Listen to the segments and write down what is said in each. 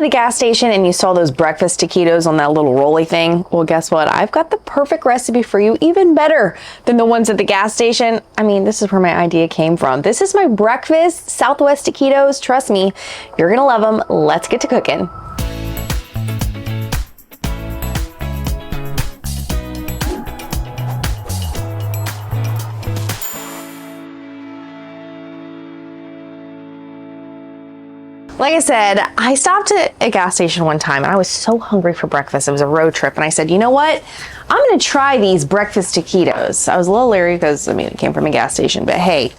the gas station and you saw those breakfast taquitos on that little rolly thing, well, guess what? I've got the perfect recipe for you, even better than the ones at the gas station. I mean, this is where my idea came from. This is my breakfast Southwest taquitos. Trust me, you're gonna love them. Let's get to cooking. Like I said, I stopped at a gas station one time and I was so hungry for breakfast. It was a road trip and I said, you know what? I'm gonna try these breakfast taquitos. I was a little leery because, I mean, it came from a gas station, but hey,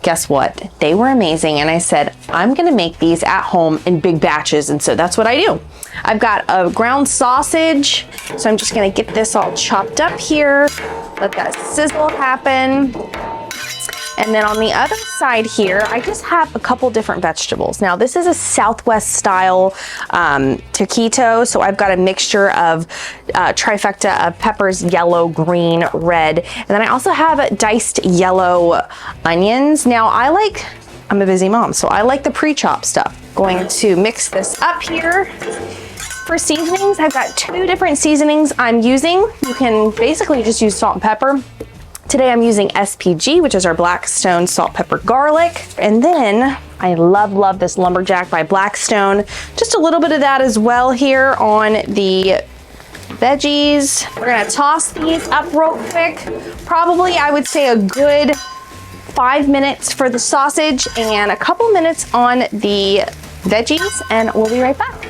guess what? They were amazing. And I said, I'm gonna make these at home in big batches. And so that's what I do. I've got a ground sausage. So I'm just gonna get this all chopped up here. Let that sizzle happen. And then on the other side here, I just have a couple different vegetables. Now this is a Southwest style taquito. So I've got a mixture of trifecta of peppers, yellow, green, red. And then I also have diced yellow onions. Now I'm a busy mom, so I like the pre-chopped stuff. Going to mix this up here. For seasonings, I've got 2 different seasonings I'm using. You can basically just use salt and pepper. Today I'm using SPG, which is our Blackstone salt, pepper, garlic. And then I love this Lumberjack by Blackstone. Just a little bit of that as well here on the veggies. We're gonna toss these up real quick. Probably, I would say, a good 5 minutes for the sausage and a couple minutes on the veggies, and we'll be right back.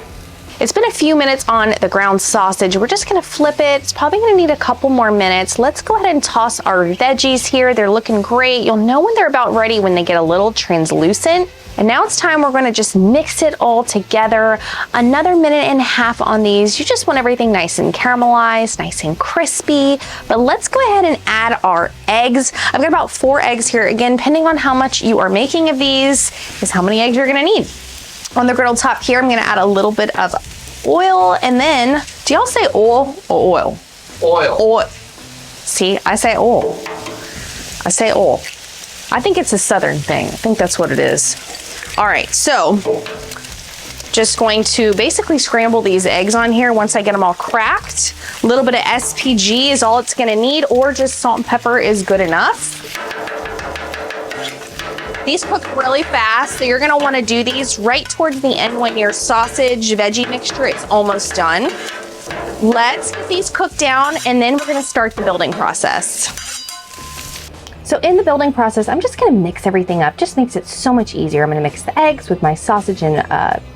It's been a few minutes on the ground sausage. We're just gonna flip it. It's probably gonna need a couple more minutes. Let's go ahead and toss our veggies here. They're looking great. You'll know when they're about ready when they get a little translucent. And now it's time we're gonna just mix it all together. Another minute and a half on these. You just want everything nice and caramelized, nice and crispy. But let's go ahead and add our eggs. I've got about 4 eggs here. Again, depending on how much you are making of these is how many eggs you're gonna need. On the griddle top here, I'm gonna add a little bit of oil, and then, do y'all say oil or oil? Oil. Oil. See, I say oil. I say oil. I think it's a Southern thing. I think that's what it is. All right, so just going to basically scramble these eggs on here once I get them all cracked. A little bit of SPG is all it's gonna need, or just salt and pepper is good enough. These cook really fast, so you're gonna wanna do these right towards the end when your sausage veggie mixture is almost done. Let's get these cooked down, and then we're gonna start the building process. So in the building process, I'm just gonna mix everything up. Just makes it so much easier. I'm gonna mix the eggs with my sausage and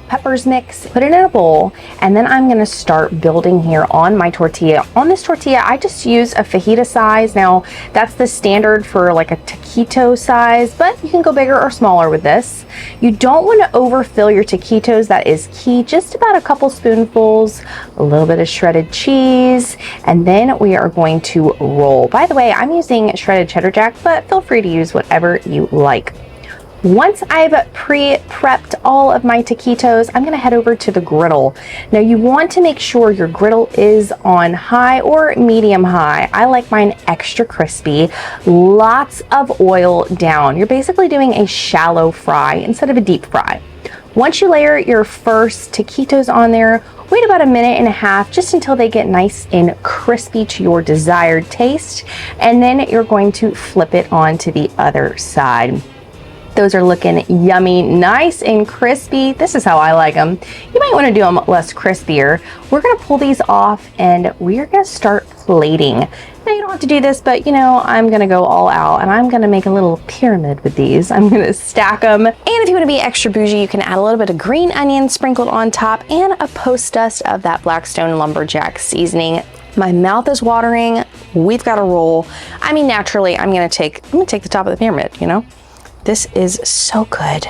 peppers mix, put it in a bowl, and then I'm gonna start building here on my tortilla. On this tortilla, I just use a fajita size. Now, that's the standard for like a taquito size, but you can go bigger or smaller with this. You don't wanna overfill your taquitos, that is key. Just about a couple spoonfuls, a little bit of shredded cheese, and then we are going to roll. By the way, I'm using shredded cheddar jack, but feel free to use whatever you like. Once I've pre-prepped all of my taquitos, I'm gonna head over to the griddle. Now you want to make sure your griddle is on high or medium high. I like mine extra crispy. Lots of oil down. You're basically doing a shallow fry instead of a deep fry. Once you layer your first taquitos on there, wait about a minute and a half just until they get nice and crispy to your desired taste. And then you're going to flip it onto the other side. Those are looking yummy, nice and crispy. This is how I like them. You might want to do them less crispier. We're going to pull these off and we're going to start plating. Now you don't have to do this, but you know, I'm going to go all out and I'm going to make a little pyramid with these. I'm going to stack them. And if you want to be extra bougie, you can add a little bit of green onion sprinkled on top and a post dust of that Blackstone Lumberjack seasoning. My mouth is watering. We've got a roll. I mean, naturally, I'm going to take the top of the pyramid, you know? This is so good.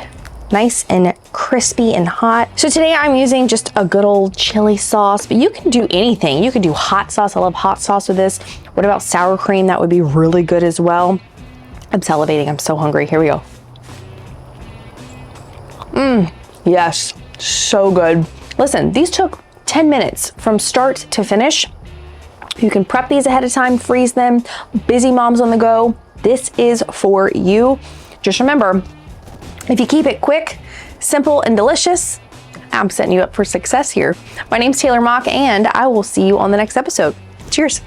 Nice and crispy and hot. So today I'm using just a good old chili sauce, but you can do anything. You can do hot sauce. I love hot sauce with this. What about sour cream? That would be really good as well. I'm salivating, I'm so hungry. Here we go. Yes, so good. Listen, these took 10 minutes from start to finish. You can prep these ahead of time, freeze them. Busy moms on the go, this is for you. Just remember, if you keep it quick, simple, and delicious, I'm setting you up for success here. My name's Taylor Mock, and I will see you on the next episode. Cheers.